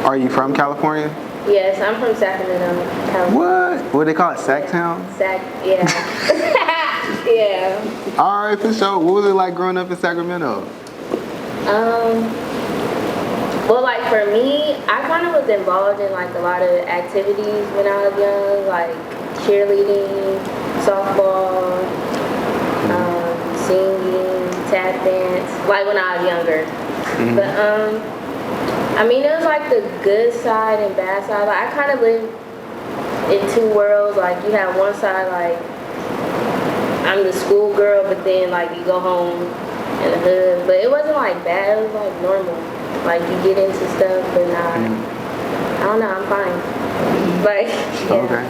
Are you from California? Yes, I'm from Sacramento, California. What they call it? Sacktown? Yeah. Yeah. All right, for sure. What was it like growing up in Sacramento? Well, like for me, I kind of was involved in like a lot of activities when I was young, like cheerleading, softball, singing, tap dance, like when I was younger. But I mean, it was like the good side and bad side. Like I kind of lived in two worlds. Like you have one side, like I'm the school girl, but then like you go home in the hood. But it wasn't like bad. It was like normal. Like you get into stuff, but not. I don't know. I'm fine. Like yeah. Okay.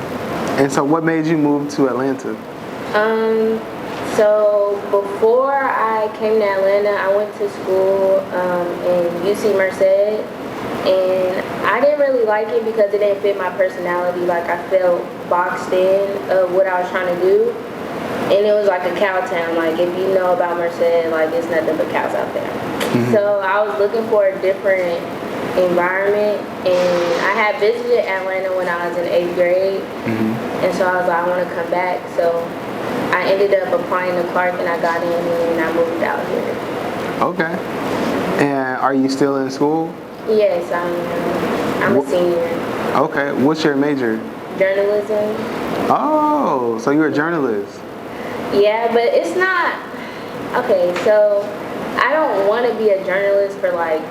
And so, what made you move to Atlanta? So before I came to Atlanta, I went to school in UC Merced, and I didn't really like it because it didn't fit my personality. Like I felt boxed in of what I was trying to do, and it was like a cow town. Like if you know about Merced, like it's nothing but cows out there. So I was looking for a different environment, and I had visited Atlanta when I was in 8th grade, and so I was like, I want to come back. So I ended up applying to Clark, and I got in, and I moved out here. Okay. And are you still in school? Yes, I'm a senior. Okay. What's your major? Journalism. Oh, so you're a journalist. Yeah, but it's not. Okay, so I don't want to be a journalist for like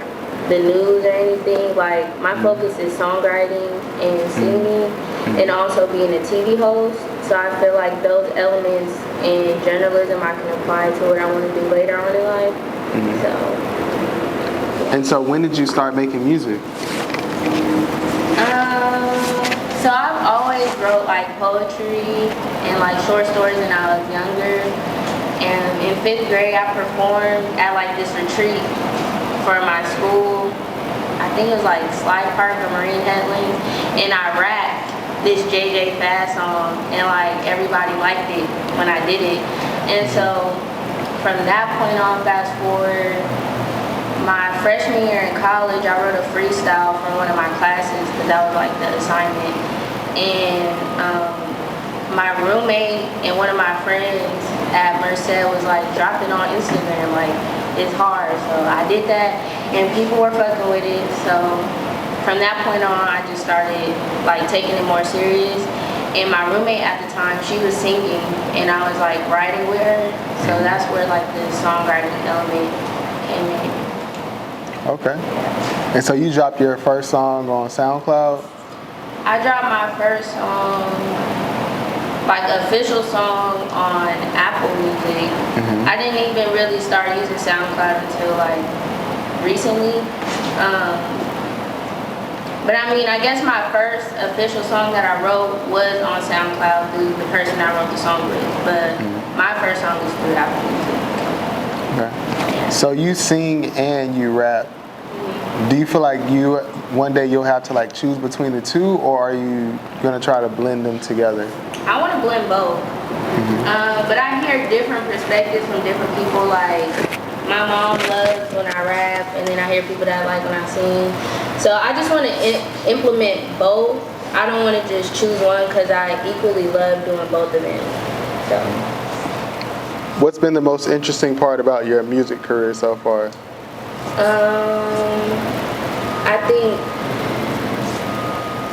the news or anything. Like my focus is songwriting and singing, and also being a TV host. So I feel like those elements in journalism I can apply to what I want to do later on in life. And so when did you start making music? So I've always wrote like poetry and like short stories when I was younger. And in 5th grade I performed at like this retreat for my school. I think it was like Slide Park or Marine Headlands, and I rapped this JJ Fast song, and like everybody liked it when I did it. And so from that point on, fast forward, my freshman year in college, I wrote a freestyle from one of my classes because that was like the assignment. And my roommate and one of my friends at Merced was like, drop it on Instagram, like it's hard. So I did that, and people were fucking with it. So from that point on, I just started like taking it more serious. And my roommate at the time, she was singing, and I was like writing with her. So that's where like the songwriting element came in. Okay. And so you dropped your first song on SoundCloud? I dropped my first like official song on Apple Music. I didn't even really start using SoundCloud until like recently. But I mean, I guess my first official song that I wrote was on SoundCloud through the person I wrote the song with. But my first song was through Apple Music. Okay. Yeah. So you sing and you rap. Do you feel like one day you'll have to like choose between the two, or are you gonna try to blend them together? I want to blend both. But I hear different perspectives from different people. Like my mom loves when I rap, and then I hear people that like when I sing. So I just want to implement both. I don't want to just choose one because I equally love doing both of them. So. What's been the most interesting part about your music career so far? I think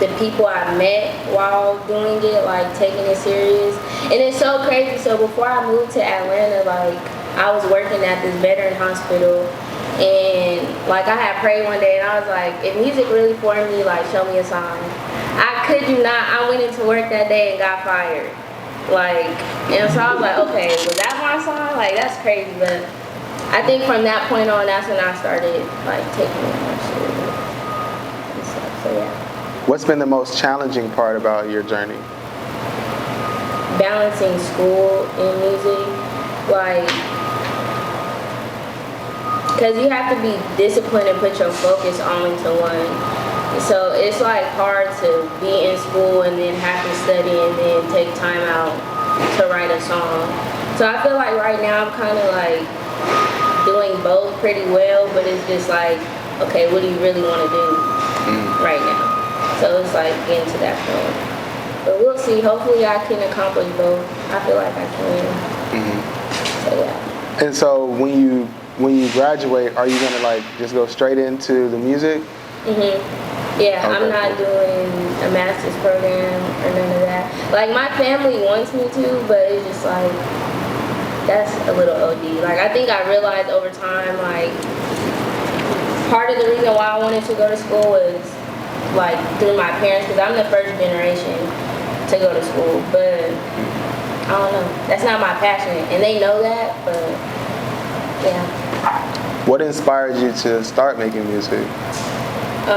the people I met while doing it, like taking it serious. And it's so crazy. So before I moved to Atlanta, like I was working at this veteran hospital, and like I had prayed one day, and I was like, if music really for me, like show me a sign. I kid you not, I went into work that day and got fired. Like, and so I was like, okay, was that my song? Like that's crazy. But I think from that point on, that's when I started like taking it more serious and stuff. So yeah. What's been the most challenging part about your journey? Balancing school and music, like, because you have to be disciplined and put your focus only to one. So it's like hard to be in school and then have to study and then take time out to write a song. So I feel like right now I'm kind of like doing both pretty well, but it's just like okay, what do you really want to do right now? So it's like getting to that point. But we'll see. Hopefully I can accomplish both. I feel like I can. So yeah. And so when you graduate, are you gonna like just go straight into the music? Yeah, Okay. I'm not doing a master's program or none of that. Like my family wants me to, but it's just like that's a little OD. Like I think I realized over time, like part of the reason why I wanted to go to school was like through my parents, because I'm the first generation to go to school. But I don't know, that's not my passion, and they know that. But yeah. What inspired you to start making music? I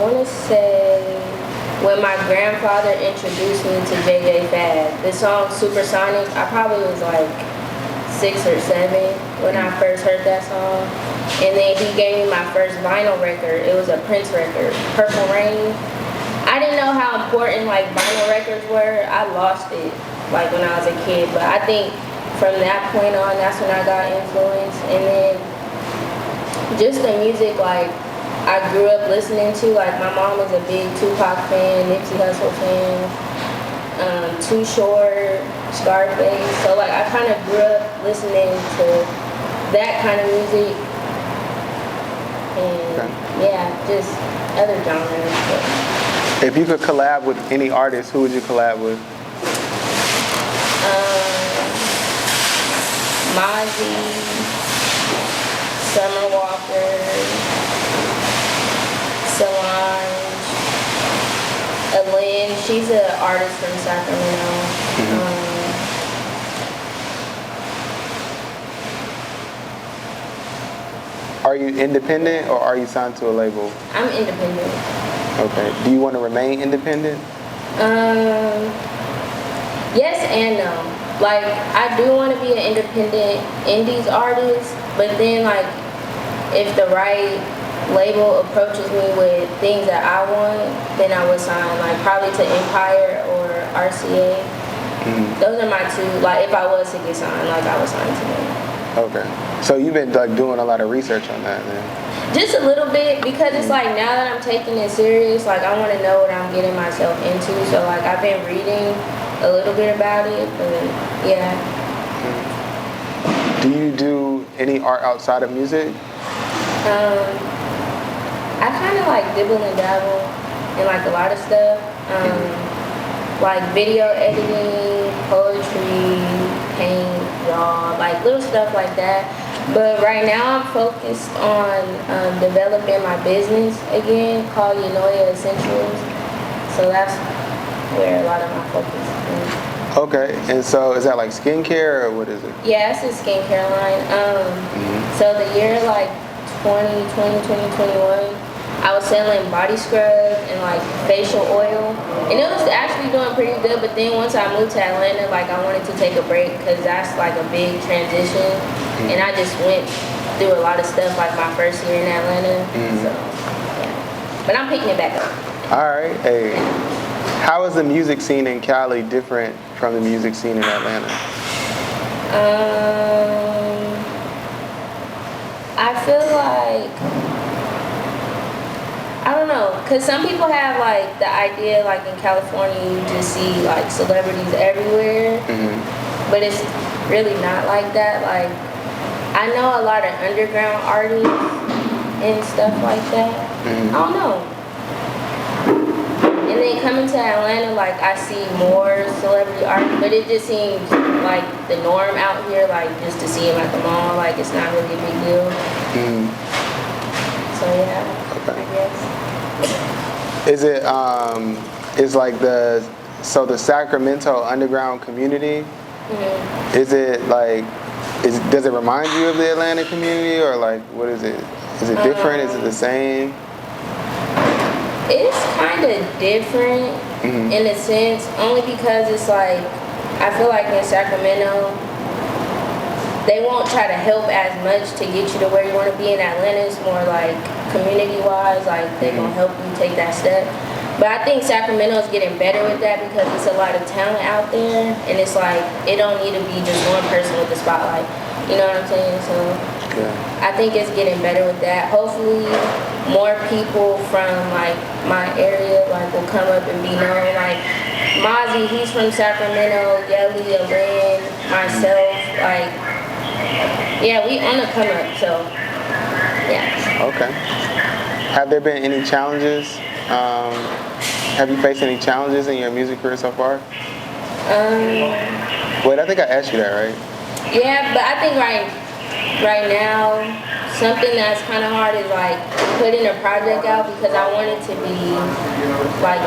want to say when my grandfather introduced me to JJ Fad, the song Supersonic, I probably was like 6 or 7 when I first heard that song. And then he gave me my first vinyl record. It was a Prince record, Purple Rain. I didn't know how important like vinyl records were. I lost it like when I was a kid, but I think from that point on, that's when I got influenced. And then just the music, like, I grew up listening to, like, my mom was a big Tupac fan, Nipsey Hussle fan, Too Short, Scarface. So, like, I kind of grew up listening to that kind of music. And, yeah, just other genres. But. If you could collab with any artist, who would you collab with? Mozzie, Summer Walker, Solange, Alin. She's an artist from Sacramento. Are you independent or are you signed to a label? I'm independent. Okay. Do you want to remain independent? Yes and no. Like, I do want to be an independent indies artist, but then, like, if the right label approaches me with things that I want, then I would sign, like, probably to Empire or RCA. Those are my two, like, if I was to get signed, like, I would sign to them. Okay. So you've been, like, doing a lot of research on that, then? Just a little bit, because it's like now that I'm taking it serious, like I want to know what I'm getting myself into. So like I've been reading a little bit about it, but yeah. Do you do any art outside of music? I kind of like dibble and dabble in like a lot of stuff, like video editing, poetry, paint, draw, like little stuff like that. But right now I'm focused on developing my business again, called Unoya Essentials. So that's where a lot of my focus is. Okay, and so is that like skincare or what is it? Yeah, it's a skincare line. So the year like 2020, 2021, I was selling body scrub and like facial oil, and it was actually doing pretty good. But then once I moved to Atlanta, like I wanted to take a break because that's like a big transition, and I just went through a lot of stuff like my first year in Atlanta. So, yeah. But I'm picking it back up. All right. Hey, how is the music scene in Cali different from the music scene in Atlanta? I feel like, I don't know, because some people have like the idea like in California you just see like celebrities everywhere, but it's really not like that. Like I know a lot of underground artists and stuff like that. I don't know. And then coming to Atlanta, like I see more celebrity art, but it just seems like the norm out here, like just to see him at the mall, like it's not really a big deal. So yeah, I guess. Is it is like the Sacramento underground community? Is it like does it remind you of the Atlanta community, or like what is it? Is it different? Is it the same? It's kind of different in a sense, only because it's like, I feel like in Sacramento, they won't try to help as much to get you to where you want to be. In Atlanta, it's more like community-wise, like they're going to help you take that step. But I think Sacramento is getting better with that because it's a lot of talent out there, and it's like, it don't need to be just one person with the spotlight. You know what I'm saying? So Yeah. I think it's getting better with that. Hopefully, more people from like my area like will come up and be known. Like Mozzie, he's from Sacramento. Yelly, Lynn, myself. Like, yeah, we on the come up. So, yeah. Okay. Have there been any challenges? Have you faced any challenges in your music career so far? Wait, I think I asked you that, right? Yeah, but I think right now, something that's kind of hard is like putting a project out because I want it to be like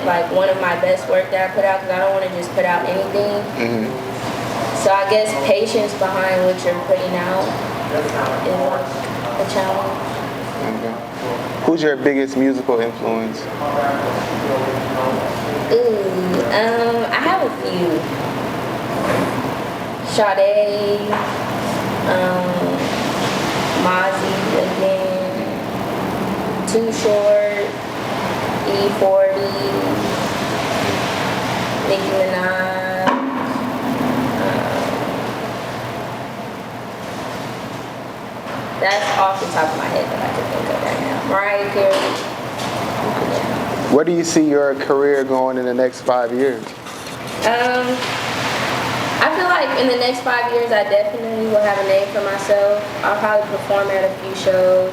like one of my best work that I put out because I don't want to just put out anything. Mm-hmm. So I guess patience behind what you're putting out is a challenge. Okay. Who's your biggest musical influence? I have a few. Sade, Mozzie again, Too Short, E40, Nicki Minaj. That's off the top of my head that I can think of right now. Mariah Carey. Yeah. Where do you see your career going in the next 5 years? I feel like in the next 5 years, I definitely will have a name for myself. I'll probably perform at a few shows.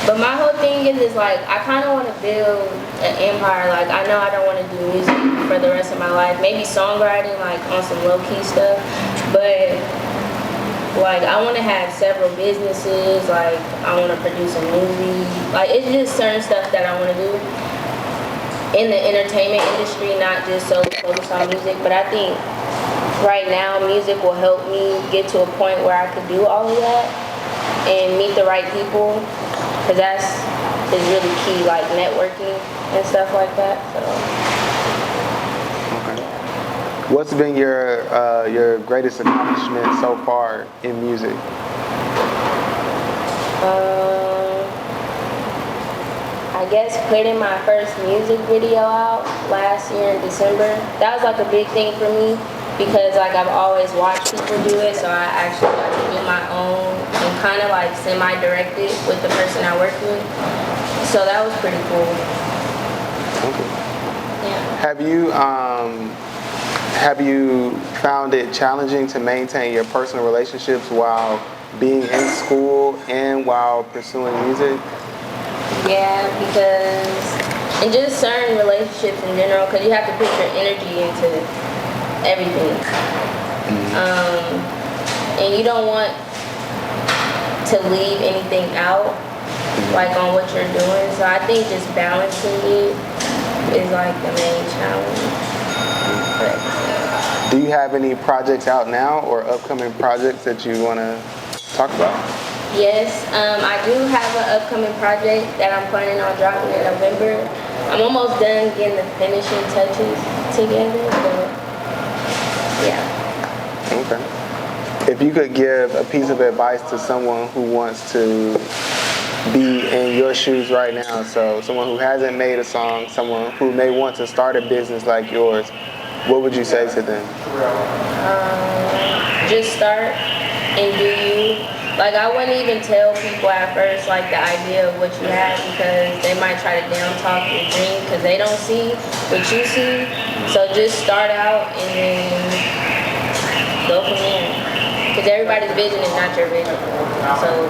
But my whole thing is like, I kind of want to build an empire. Like, I know I don't want to do music for the rest of my life. Maybe songwriting, like on some low-key stuff. But like, I want to have several businesses. Like, I want to produce a movie. Like, it's just certain stuff that I want to do in the entertainment industry, not just so focused on music. But I think right now music will help me get to a point where I could do all of that and meet the right people, because that's is really key, like networking and stuff like that. So. Okay. What's been your greatest accomplishment so far in music? I guess putting my first music video out last year in December, that was like a big thing for me because like I've always watched people do it, so I actually got to do my own and kind of like semi-direct it with the person I worked with. So that was pretty cool. Okay. Yeah. Have you found it challenging to maintain your personal relationships while being in school and while pursuing music? Yeah, because in just certain relationships in general, because you have to put your energy into everything. And you don't want to leave anything out, like on what you're doing. So I think just balancing it is like the main challenge. But, Do you have any projects out now or upcoming projects that you want to talk about? yes, I do have an upcoming project that I'm planning on dropping in November. I'm almost done getting the finishing touches together, but yeah. Okay. If you could give a piece of advice to someone who wants to be in your shoes right now, so someone who hasn't made a song, someone who may want to start a business like yours, what would you say to them? Just start and do you. Like, I wouldn't even tell people at first, like, the idea of what you have, because they might try to down talk your dream because they don't see what you see. So just start out and then go from there. Because everybody's vision is not your vision. So